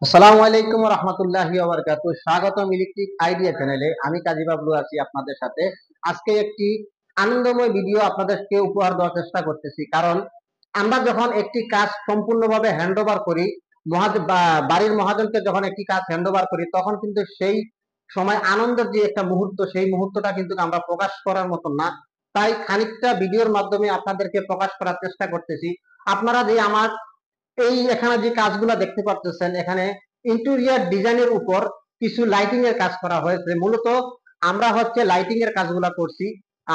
আসসালামু আলাইকুম ওয়া রাহমাতুল্লাহি ওয়া বারাকাতুহু। স্বাগতম ইলেকট্রিক আইডিয়া চ্যানেলে। আমি কাজী বাবলু আছি আপনাদের সাথে। আজকে একটি আনন্দময় ভিডিও আপনাদেরকে উপহার দেওয়ার চেষ্টা করতেছি, কারণ আমরা যখন একটি কাজ সম্পূর্ণভাবে হ্যান্ডওভার করি, বাড়ির মহাজনকে যখন একটি কাজ হ্যান্ডওভার করি, তখন কিন্তু সেই সময় আনন্দের যে একটা মুহূর্ত, সেই মুহূর্তটা কিন্তু আমরা প্রকাশ করার মতো না। তাই খানিকটা ভিডিওর মাধ্যমে আপনাদেরকে প্রকাশ করার চেষ্টা করতেছি। আপনারা যে আমার এই এখানে যে কাজগুলো দেখতে পাচ্ছেন, এখানে ইন্টেরিয়র ডিজাইনের উপর কিছু লাইটিং এর কাজ করা হয়েছে। মূলত আমরা হচ্ছে লাইটিং এর কাজগুলো করছি,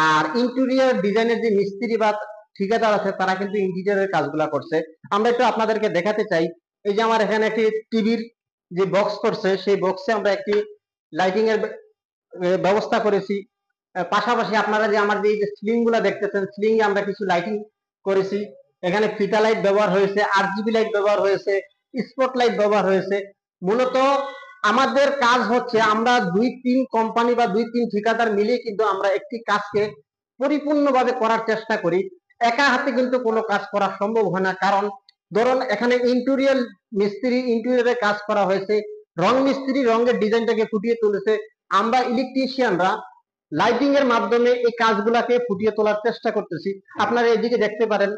আর ইন্টেরিয়র ডিজাইনের যে মিস্ত্রি বা ঠিকাদার আছে তারা কিন্তু ইন্টেরিয়রের কাজগুলো করছে। আমরা একটু আপনাদেরকে দেখাতে চাই। এই যে আমার এখানে একটি টিভির যে বক্স করছে, সেই বক্সে আমরা একটি লাইটিং এর ব্যবস্থা করেছি। পাশাপাশি আপনারা যে আমার যে সিলিং গুলা দেখতেছেন, সিলিং এ আমরা কিছু লাইটিং করেছি। এখানে ফিতা লাইট ব্যবহার হয়েছে, আরজিবি লাইট ব্যবহার হয়েছে, স্পট লাইট ব্যবহার হয়েছে। মূলত আমাদের কাজ হচ্ছে আমরা 2-3 কোম্পানি বা 2-3 ঠিকাদার মিলিয়ে কিন্তু আমরা একটি কাজকে পরিপূর্ণভাবে করার চেষ্টা করি। একা হাতে কিন্তু কোনো কাজ করা সম্ভব হয় না, কারণ ধরুন এখানে ইন্টেরিয়র মিস্ত্রি ইন্টেরিয়রে কাজ করা হয়েছে, রং মিস্ত্রি রঙের ডিজাইনটাকে ফুটিয়ে তুলেছে, আমরা ইলেকট্রিশিয়ানরা লাইটিং এর মাধ্যমে এই কাজগুলাকে ফুটিয়ে তোলার চেষ্টা করতেছি। আপনারা এদিকে দেখতে পারেন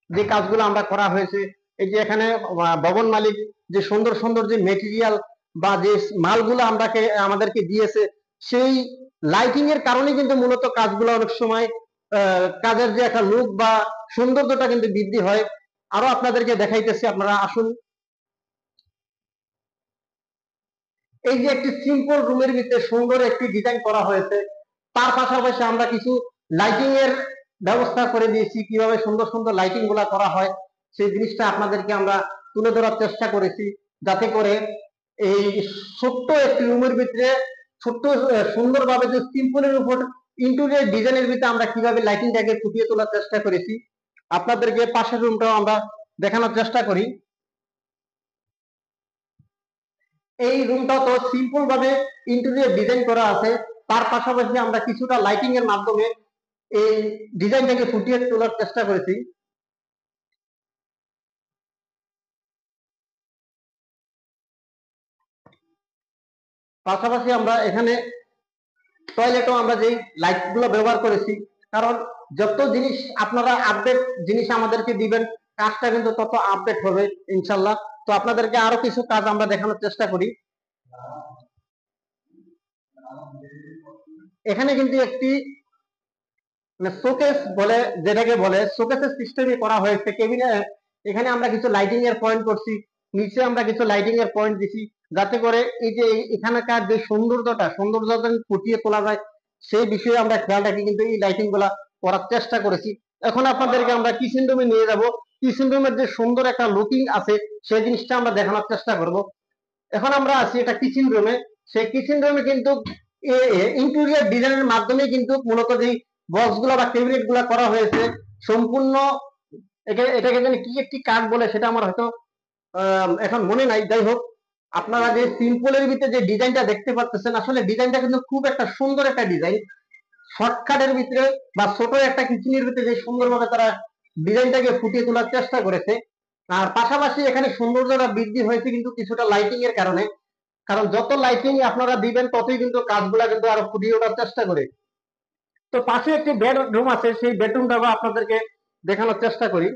যে কাজগুলো আমরা করা হয়েছে। এই যে এখানে ভবন মালিক যে সুন্দর সুন্দর যে মেটেরিয়াল বা যে মালগুলো আমাদেরকে দিয়েছে, সেই লাইটিং এর কারণে কিন্তু মূলত কাজগুলো অনেক সময় কাজের যে একটা লুক বা সৌন্দর্যটা কিন্তু বৃদ্ধি হয়। আরো আপনাদেরকে দেখাইতেছি, আপনারা আসুন। এই যে একটি সিম্পল রুমের ভিতরে সুন্দর একটি ডিজাইন করা হয়েছে, তার পাশাপাশি আমরা কিছু লাইটিং এর ব্যবস্থা করে দিয়েছি। কিভাবে সুন্দর সুন্দর লাইটিং গুলা করা হয় সেই জিনিসটা আপনাদেরকে আমরা তুলে ধরার চেষ্টা করেছি, যাতে করে এই ছোট্ট একটি রুমের ভিতরে ছোট্ট সুন্দরভাবে যে সিম্পলের উপর ইন্টেরিয়র ডিজাইনের ভিতরে আমরা কিভাবে লাইটিংটাকে ফুটিয়ে তোলার চেষ্টা করেছি, আপনাদেরকে পাশের রুমটাও আমরা দেখানোর চেষ্টা করি। এই রুমটা তো সিম্পল ভাবে ইন্টেরিয়র ডিজাইন করা আছে, তার পাশাপাশি আমরা কিছুটা লাইটিং এর মাধ্যমে এই ডিজাইনটাকে ফুটিয়ে তোলার চেষ্টা করেছি। পাশাপাশি আমরা এখানে টয়লেটও আমরা যেই লাইট গুলো ব্যবহার করেছি, কারণ যত জিনিস আপনারা আপডেট জিনিস আমাদেরকে দিবেন, কাজটা কিন্তু তত আপডেট হবে ইনশাল্লাহ। তো আপনাদেরকে আরো কিছু কাজ আমরা দেখানোর চেষ্টা করি। এখানে কিন্তু একটি শোকেস বলে, যেটাকে বলে শোকেসের সিস্টেমে করা হয়েছে কেবিনে। এখানে আমরা কিছু লাইটিং এর পয়েন্ট করছি, নিচে আমরা কিছু লাইটিং এর পয়েন্ট দিছি, যাতে করে এই যে এখানকার যে সৌন্দর্যটা ফুটিয়ে তোলা যায়, সেই বিষয়ে আমরা খেয়াল রাখি কিন্তু এই লাইটিং গুলা করার চেষ্টা করেছি। এখন আপনাদেরকে আমরা কিচেন রুমে নিয়ে যাব। কিচেন রুমের যে সুন্দর একটা লুকিং আছে, সেই জিনিসটা আমরা দেখানোর চেষ্টা করব। এখন আমরা আছি এটা কিচেন রুমে। সেই কিচেন রুমে কিন্তু ইন্টেরিয়র ডিজাইনের মাধ্যমে কিন্তু মূলত যে বক্স গুলা বা ক্যাবিনেট গুলা করা হয়েছে সম্পূর্ণ। এটাকে জানি কি একটি কাঠ বলে, সেটা আমার হয়তো এখন মনে নাই। যাই হোক, আপনারা যে সিম্পলের ভিতরে যে ডিজাইনটা দেখতে পাচ্ছেন, আসলে ডিজাইনটা কিন্তু খুব একটা সুন্দর একটা ডিজাইন। শর্টকাটের ভিতরে বা ছোট একটা কিচেনের ভিতরে যে সুন্দরভাবে তারা ডিজাইনটাকে ফুটিয়ে তোলার চেষ্টা করেছে। আর পাশাপাশি এখানে সৌন্দর্যটা বৃদ্ধি হয়েছে কিন্তু কিছুটা লাইটিং এর কারণে, কারণ যত লাইটিং আপনারা দিবেন ততই কিন্তু কাজগুলা কিন্তু আরো ফুটিয়ে ওঠার চেষ্টা করে। তো পাশে একটি বেডরুম আছে, সেই বেডরুমটাও আপনাদেরকে দেখানোর চেষ্টা করি।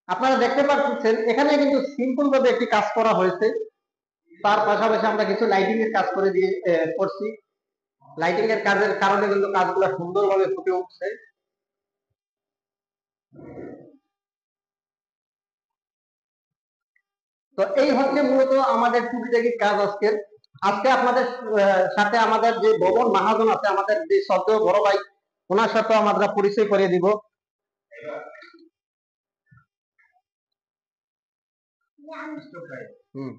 আপনারা দেখতে পাচ্ছেন এখানে কিন্তু সিম্পল ভাবে একটি কাজ করা হয়েছে, তার পাশাপাশি আমরা কিছু লাইটিং এর কাজ করে দিয়ে করছি। লাইটিং এর কাজের কারণে কিন্তু কাজগুলো সুন্দরভাবে ফুটে উঠছে। তো এই হচ্ছে মূলত আমাদের টুকিটাকি কাজ আজকে। আপনাদের সাথে আমাদের যে ভবন মহাজন আছে, আমাদের যে সদ্য বড় ভাই, ওনার সাথে আমরা পরিচয় করে দিব। হুম।